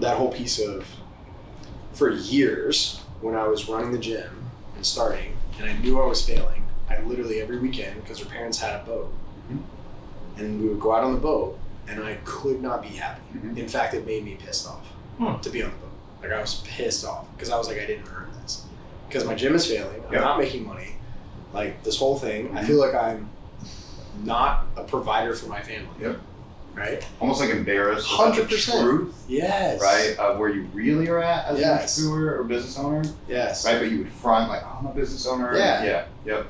that whole piece of, for years, when I was running the gym and starting, and I knew I was failing, I literally every weekend, because her parents had a boat, and we would go out on the boat, and I could not be happy. In fact, it made me pissed off to be on the boat. Like, I was pissed off because I was like, I didn't earn this. Because my gym is failing, I'm not making money. Like, this whole thing, I feel like I'm not a provider for my family. Right? Almost like embarrassed. 100%. Truth. Yes. Right? Of where you really are at as an entrepreneur or business owner. Yes. Right? But you would front like, oh, I'm a business owner. Yeah. Yep.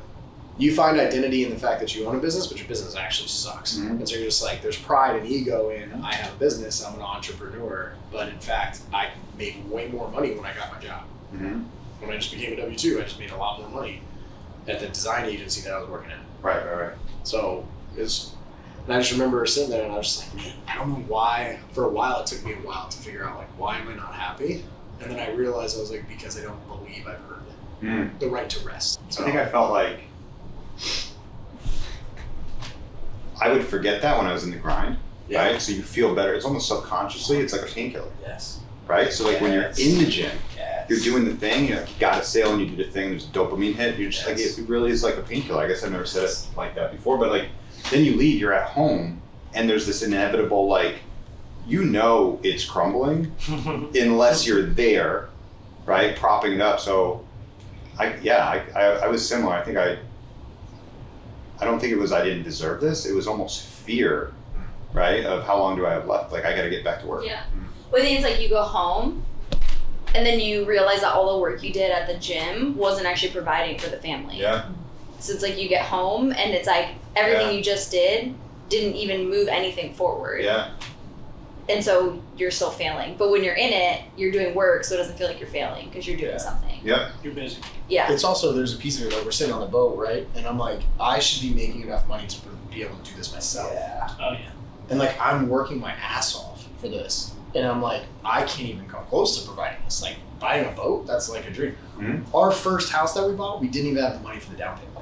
You find identity in the fact that you own a business, but your business actually sucks. And so you're just like, there's pride and ego in, I have a business, I'm an entrepreneur, but in fact, I made way more money when I got my job. When I just became a W-2, I just made a lot more money at the design agency that I was working at. Right. So and I just remember sitting there and I was just like, man, I don't know why. For a while, it took me a while to figure out, like, why am I not happy? And then I realized I was like, because I don't believe I've earned it. The right to rest. So, I think I felt like I would forget that when I was in the grind, right? So you feel better. It's almost subconsciously, it's like a painkiller. Yes. Right? So like when you're in the gym, you're doing the thing, you got a sale and you do the thing, there's a dopamine hit, you're just like, it really is like a painkiller. I guess I've never said it like that before, but like, then you leave, you're at home, and there's this inevitable, like, you know it's crumbling unless you're there, right, propping it up. So, I was similar. I think I don't think it was I didn't deserve this. It was almost fear, right, of how long do I have left? Like, I got to get back to work. Yeah. Well, I think it's like you go home, and then you realize that all the work you did at the gym wasn't actually providing for the family. Yeah. So it's like you get home, and it's like everything you just didn't even move anything forward. Yeah. And so you're still failing. But when you're in it, you're doing work, so it doesn't feel like you're failing because you're doing something. Yep. You're busy. Yeah. It's also, there's a piece of it, like, we're sitting on the boat, right? And I'm like, I should be making enough money to be able to do this myself. Oh, yeah. And like, I'm working my ass off for this. And I'm like, I can't even come close to providing this. Like, buying a boat, that's like a dream. Our first house that we bought, we didn't even have the money for the down payment.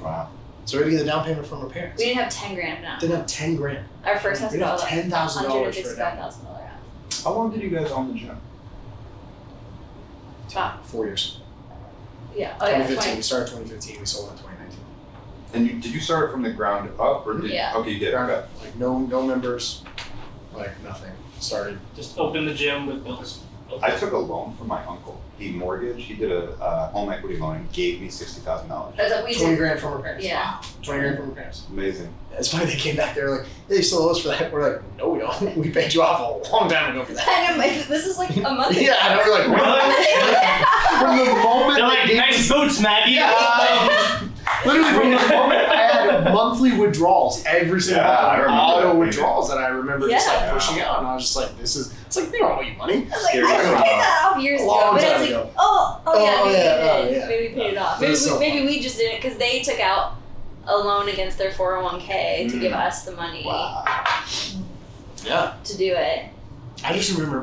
Wow. So we had to get the down payment from our parents. We didn't have 10 grand now. Didn't have 10 grand. Our first house We was didn't have $10,000 for a down payment. $165,000 house. How long did you guys own the gym? Wow. 4 years. Yeah. Oh, yeah. 2015. We started 2015. We sold in 2019. And did you start it from the ground up, or did Okay, you did. Ground Okay. up. Like no members, like nothing. Started. Just open the gym with bills. I took a loan from my uncle. He mortgaged. He did a home equity loan and gave me $60,000. That's what we 20 did. grand from our parents. Yeah. 20 grand from our parents. Amazing. It's funny, they came back, they were like, hey, you still owe us for that? We're like, no, we don't. We paid you off a long time ago for that. I know, this is like a month ago. Yeah, and we're like, from the moment They're like, they nice boots, Maggie. literally from the moment I had monthly withdrawals every single month. I remember auto that. withdrawals that I remember just like Yeah. pushing out, and I was just like, it's like, they don't owe you money. I was like, Scary I stuff. paid that off years A ago, long but time it's like, ago. maybe we did. Yeah. Maybe we paid it off. That Maybe is so maybe funny. we just didn't because they took out a loan against their 401k to give us the money Wow. Yeah. to do it. I just remember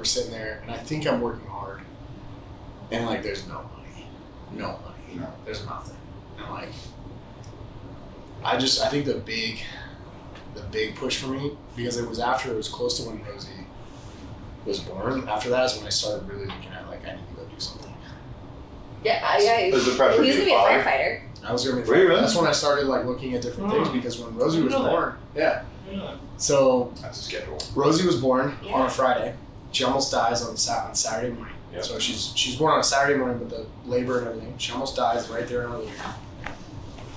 sitting there, and I think I'm working hard, and like, there's no money. No. There's nothing. And like, I think the big push for me, because it was close to when Rosie was born. After that is when I started really looking at, like, I need to go do something. Yeah. Was the pressure He was to gonna be a father? firefighter. I was gonna be. Were you really? That's when I started like looking at different things, because when Rosie was born, so That's a schedule. Rosie was born Yeah. on a Friday. She almost dies on Saturday morning. Yep. So she's born on a Saturday morning with the labor and everything. She almost dies right there in her living room.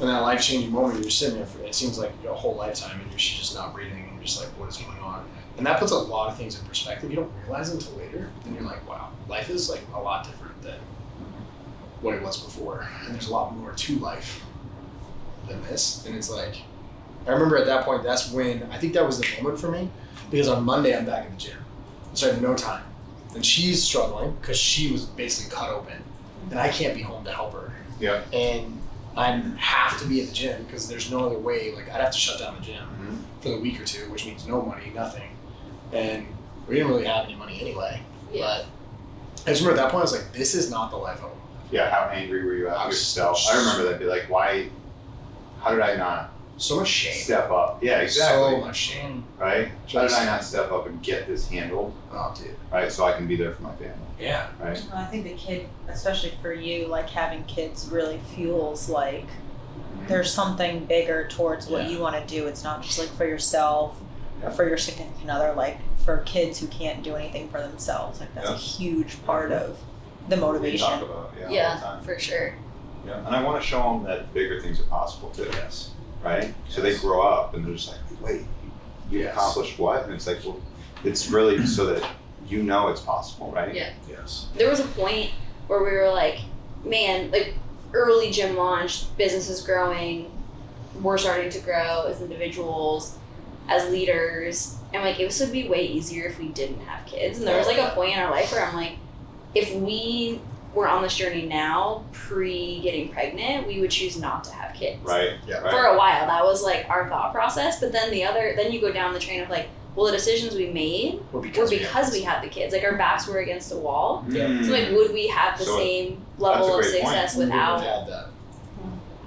And that life-changing moment, you're sitting there for, it seems like a whole lifetime, and she's just not breathing, and you're just like, what is going on? And that puts a lot of things in perspective. You don't realize it until later. Then you're like, wow, life is like a lot different than what it was before. And there's a lot more to life than this. And it's like, I remember at that point, that's when, I think that was the moment for me, because on Monday I'm back at the gym. So I have no time. And she's struggling because she was basically cut open, and I can't be home to help her. Yeah. And I have to be at the gym because there's no other way. Like, I'd have to shut down the gym for the week or two, which means no money, nothing. And we didn't really have any money anyway. Yeah. But I just remember at that point, I was like, this is not the life I want. Yeah, how angry were you at I was yourself? so I remember that. Be like, why? How did I not So much shame. step up. Yeah, exactly. So much shame. Right? How did I not step up and get this handled? Oh, dude. Right, so I can be there for my family. Yeah. Right. Well, I think the kid, especially for you, like having kids really fuels like there's something bigger towards what you want to do. It's not just like for yourself or for your significant other, like for kids who can't do anything for themselves. Like that's a huge part of the motivation. We talk about, all the time. For sure. Yeah, and I want to show them that bigger things are possible too. Yes. Right? So they grow up and they're just like, wait, you accomplished what? And it's like, well, it's really so that you know it's possible, right? Yeah. Yes. There was a point where we were like, man, like early gym launch, business is growing, we're starting to grow as individuals, as leaders, and like it would be way easier if we didn't have kids. And there was like a point in our life where I'm like, if we were on this journey now, pre getting pregnant, we would choose not to have kids. Right. Yeah. Right. For a while, that was like our thought process. But then then you go down the train of like, well, the decisions we made Were were because we had the kids. Like our backs were against the wall. Mm. So like, would we have the So same level of that's a great success We wouldn't have without? had that.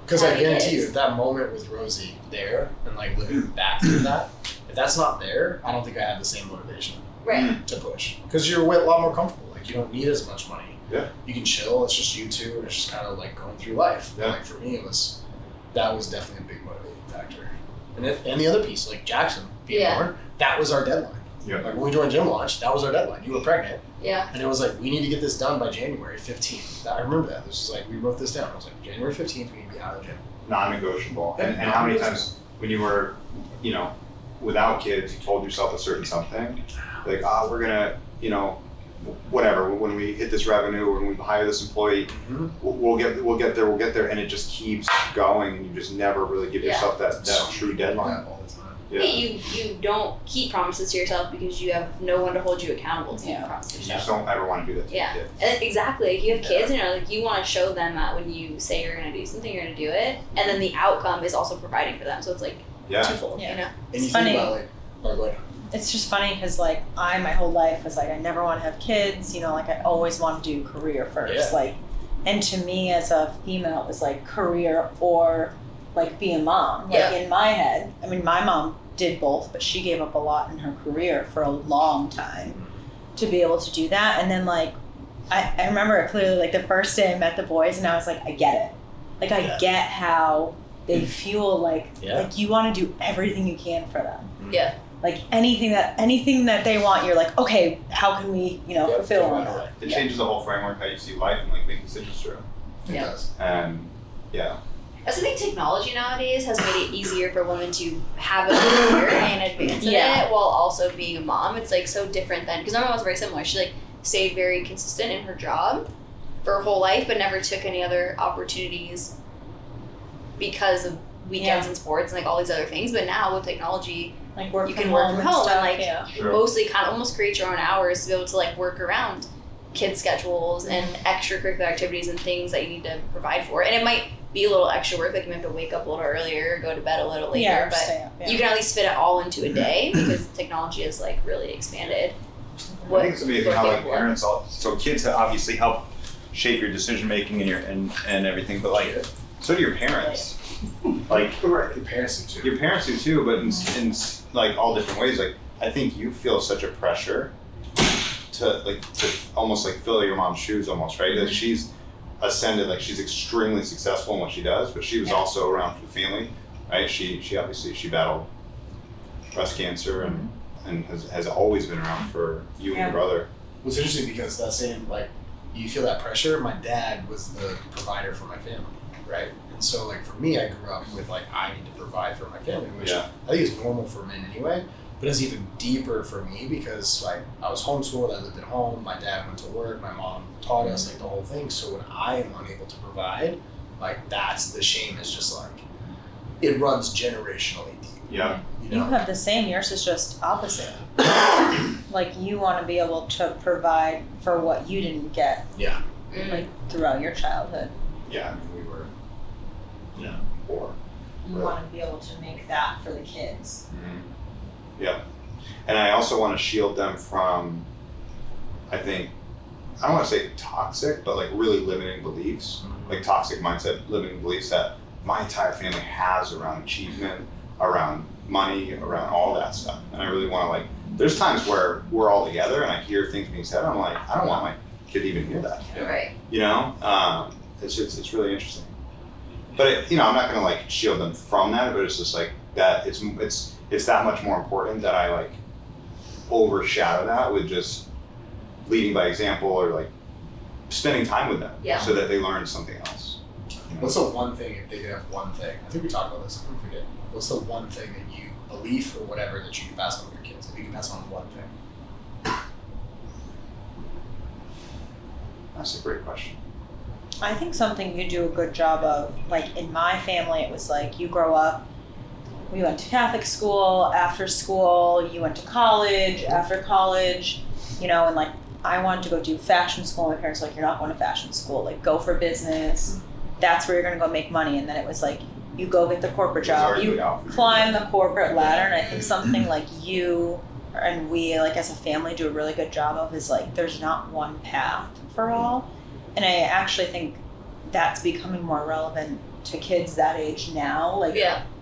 Because I having guarantee you, kids. if that moment with Rosie there and like living back through that, if that's not there, I don't think I have the same motivation Right. to push. Because you're a lot more comfortable. Like you don't need as much money. Yeah. You can chill. It's just you two, and it's just kind of like going through life. Yeah. Like for me, that was definitely a big motivating factor. And the other piece, like Jackson being born, that was our deadline. Yeah. Like when we joined Gym Launch, that was our deadline. You were pregnant. Yeah. And it was like, we need to get this done by January 15th. I remember that. This was like, we wrote this down. I was like, January 15th, we need to be out of the gym. Non-negotiable. And how many times when you were, without kids, you told yourself a certain something, like, we're gonna, whatever. When we hit this revenue, when we hire this employee, we'll get there, and it just keeps going, and you just never really give yourself that true deadline. All the time. Yeah. You don't keep promises to yourself because you have no one to hold you accountable to keep promises to You yourself. just don't ever want to do that to your kid. And exactly. Like you have kids, and like you want to show them that when you say you're gonna do something, you're gonna do it, and then the outcome is also providing for them. So it's like twofold. Yeah. You know. And you It's think funny. about like, go ahead. It's just funny because like my whole life was like I never want to have kids, like I always want to do career first. Yeah. Like, and to me as a female it was like career or like be a mom. Like in my head, I mean my mom did both, but she gave up a lot in her career for a long time to be able to do that. And then like I remember it clearly, like the first day I met the boys and I was like, I get it. Like I get how they fuel like you want to do everything you can for them. Yeah. Like anything that they want, you're like, okay, how can we, fulfill on that? It changes the whole framework, how you see life, and like make decisions through. It does. And I also think technology nowadays has made it easier for women to have a career and advance in it while also being a mom. It's like so different than, because my mom was very similar. She like stayed very consistent in her job for her whole life, but never took any other opportunities because of weekends and sports and like all these other things. But now with technology, Like work you from can work home from and home stuff, and like mostly kind of almost create your own hours to be able to like work around kids' schedules and extracurricular activities and things that you need to provide for. And it might be a little extra work, like you might have to wake up a little earlier, go to bed a little later, but stay up, you can at least fit it all into a day because technology has like really expanded. I think it's amazing how like parents so kids obviously help shape your decision making and everything, but like so do your parents. Like Your parents do too. your parents do too, but in like all different ways. Like I think you feel such a pressure to almost like fill your mom's shoes almost, right? Like she's ascended, like she's extremely successful in what she does, but she was also around for the family, right? She obviously battled breast cancer and has always been around for you and your brother. What's interesting because that same, like, you feel that pressure. My dad was the provider for my family, right? And so, like, for me, I grew up with, like, I need to provide for my family, which I think is normal for men anyway, but it's even deeper for me because, like, I was homeschooled, I lived at home, my dad went to work, my mom taught us, like, the whole thing. So when I am unable to provide, like, that's the shame is just, like, it runs generationally deep. Yeah. You have the same, yours is just opposite. Like you want to be able to provide for what you didn't get like throughout your childhood. Yeah, I mean, we were poor. You want to be able to make that for the kids. Mm-hmm. Yeah. And I also want to shield them from, I think, I don't want to say toxic, but like really limiting beliefs, like toxic mindset, limiting beliefs that my entire family has around achievement, around money, around all that stuff. And I really want to, like, there's times where we're all together and I hear things being said, I'm like, I don't want my kid to even hear that. Right. You know, it's really interesting. But I'm not gonna like shield them from that. But it's just like that. It's that much more important that I like overshadow that with just leading by example or like spending time with them, so that they learn something else. What's the one thing, if they could have one thing? I think we talked about this. I forget. What's the one thing that you believe or whatever that you can pass on to your kids? If you can pass on one thing. That's a great question. I think something you do a good job of, like in my family, it was like you grow up, we went to Catholic school, after school, you went to college, after college, and like I wanted to go do fashion school. My parents were like, you're not going to fashion school, like go for business. That's where you're going to go make money. And then it was like, you go get the corporate job, you climb the corporate ladder. And I think something like you and we, like as a family, do a really good job of is like, there's not one path for all. And I actually think that's becoming more relevant to kids that age now. Like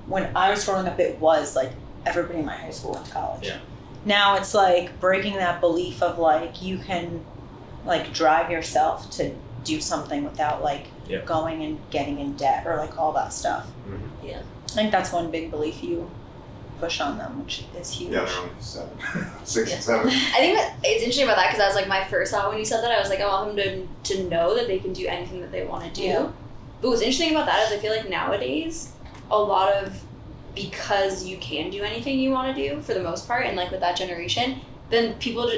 when I was growing up, it was like everybody in my high school went to college. Yeah. Now it's like breaking that belief of like you can like drive yourself to do something without like going and getting in debt or like all that stuff. Mm-hmm. Yeah. I think that's one big belief you push on them, which is huge. Yeah, they're only 7, 6 and 7. I think that it's interesting about that because I was like, my first thought when you said that, I was like, I want them to know that they can do anything that they want to do. Yeah. But what's interesting about that is I feel like nowadays, a lot of, because you can do anything you want to do for the most part, and like with that generation, then people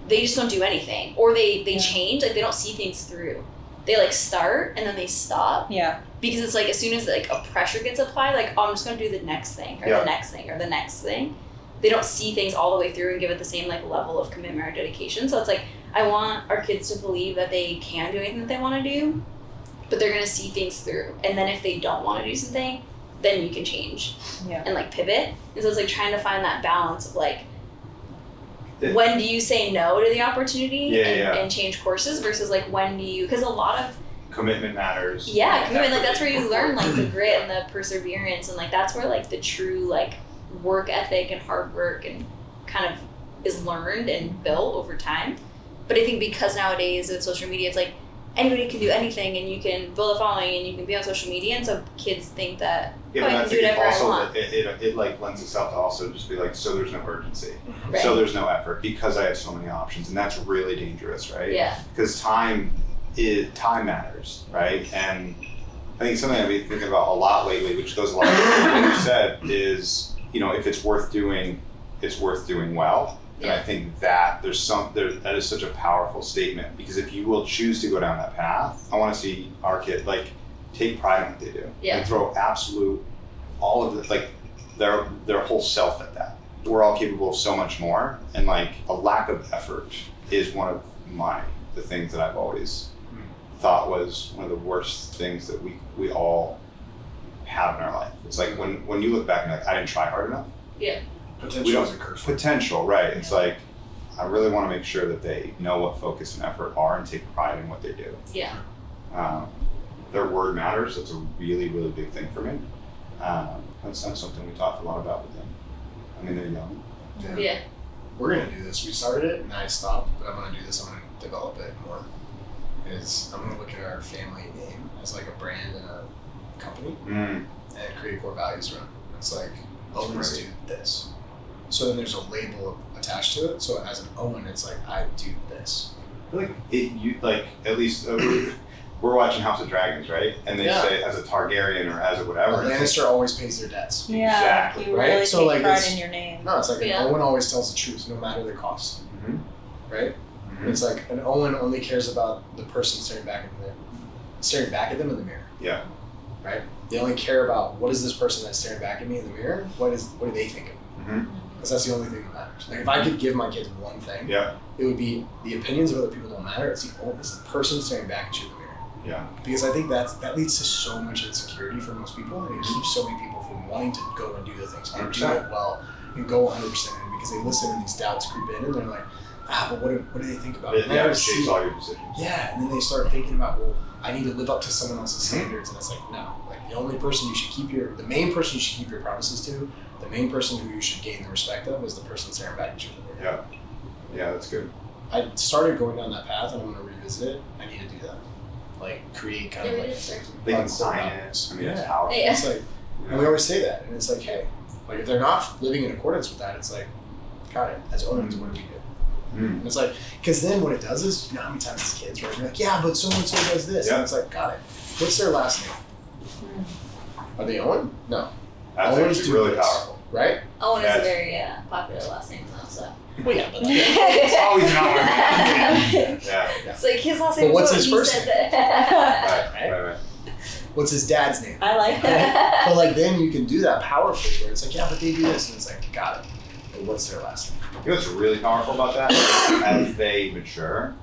they just don't do anything, or they change, like they don't see things through. They like start and then they stop. Yeah. Because it's like as soon as like a pressure gets applied, like, oh, I'm just gonna do the next thing or the next thing or the next thing. They don't see things all the way through and give it the same like level of commitment or dedication. So it's like I want our kids to believe that they can do anything that they want to do, but they're gonna see things through. And then if they don't want to do something, then you can change and like pivot. And so it's like trying to find that balance of like, when do you say no to the opportunity and change courses versus like when do you, because a lot of commitment matters. Yeah, commitment, like that's where you learn like the grit and the perseverance, and like that's where like the true like work ethic and hard work and kind of is learned and built over time. But I think because nowadays with social media, it's like anybody can do anything and you can build a following and you can be on social media, and so kids think that I can do whatever I want. It like lends itself to also just be like, so there's no urgency, Right. so there's no effort because I have so many options, and that's really dangerous, right? Yeah. Because time matters, right? And I think something I've been thinking about a lot lately, which goes along with what you said, is if it's worth doing, it's worth doing well. And I think that that is such a powerful statement, because if you will choose to go down that path, I want to see our kid like take pride in what they do and throw absolute all of like their whole self at that. We're all capable of so much more, and like a lack of effort is one of the things that I've always thought was one of the worst things that we all have in our life. It's like when you look back and like, I didn't try hard enough. Yeah. Potential is a curse. Potential, right? It's like I really want to make sure that they know what focus and effort are and take pride in what they do. Yeah. Their word matters. That's a really, really big thing for me. That's something we talked a lot about with them. I mean, they're young. Yeah. We're gonna do this. We started it and I stopped, but I'm gonna do this. I'm gonna develop it more. I'm gonna look at our family name as like a brand and a company and create core values around it. It's like Owens do this. So then there's a label attached to it. So as an Owen, it's like I do this. I feel like at least we're watching House of Dragons, right? And they say as a Targaryen or as a whatever. A Lannister always pays their debts. Yeah, exactly. You right? really So take like pride in your name. No, it's like an Owen always tells the truth, no matter the cost. Mm-hmm. Right? Mm-hmm. It's like an Owen only cares about the person staring back at them in the mirror. Yeah. Right? They only care about what is this person that's staring back at me in the mirror? What do they think of me? Mm-hmm. Because that's the only thing that matters. Like if I could give my kids one thing, it would be the opinions of other people don't matter. It's the person staring back at you in the mirror. Yeah. Because I think that leads to so much insecurity for most people, and it keeps so many people from wanting to go and do the things and do it well and go 100% in, because they listen and these doubts creep in and they're like, but what do they think about? It And then I would shapes see- all your decisions. Yeah, and then they start thinking about, well, I need to live up to someone else's standards, and it's like, no. Like the only person you should the main person you should keep your promises to, the main person who you should gain the respect of is the person staring back at you. Yeah. Yeah, that's good. I started going down that path, and I'm going to revisit it. I need to do that. Like create kind of like. They can hardcore sign values. it. I mean, it's Yeah. powerful. Yeah. It's like, and we always say that, and it's like, hey, like if they're not living in accordance with that, it's like, got it. As owners, what do we do? And it's like, because then what it does is, you know how many times as kids, right? You're like, yeah, but so and so does this, Yeah. and it's like, got it. What's their last name? Are they Owen? No, That's Always actually do really this. powerful. right? Owen is a Yes. very popular last name though, so. Well, yeah, but It's always not working. It's Yeah. like his last name But what's is his what first he said that. Right. what's his dad's name? I like that. But like then you can do that powerfully, where it's like, yeah, but they do this, and it's like, got it. But what's their last name? You know what's really powerful about that? As they mature,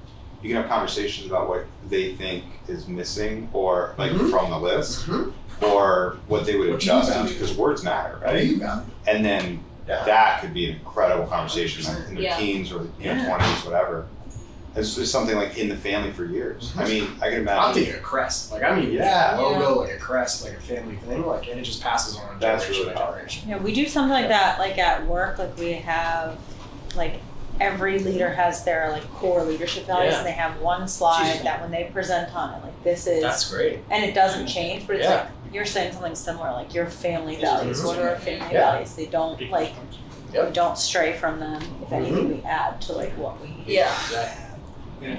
you can have conversations about what they think is missing, or like Mhm. from the list, Mhm. or what they would What do you adjust to, value? because words matter, What do right? you value? And then Yeah. that could be an incredible conversation like, in their Yeah. teens or Yeah. 20s, whatever. It's just something like in the family for years. I mean, I can I'm imagine. thinking a crest. Like I mean, Yeah. a logo, like a crest, like a family thing, like and it just passes on That's generation really by powerful. generation. Yeah, we do something like that, like at work, like we have, like every leader has their like core leadership values, Yeah. and they have one slide Jeez. that when they present on it, like this is, That's great. and it doesn't change, but it's Yeah. like you're saying something similar, like your family Mhm. values. What are our family Yeah. values? They don't like, Yep. we don't stray from them. If anything, we add to like what we. Yeah. Yeah.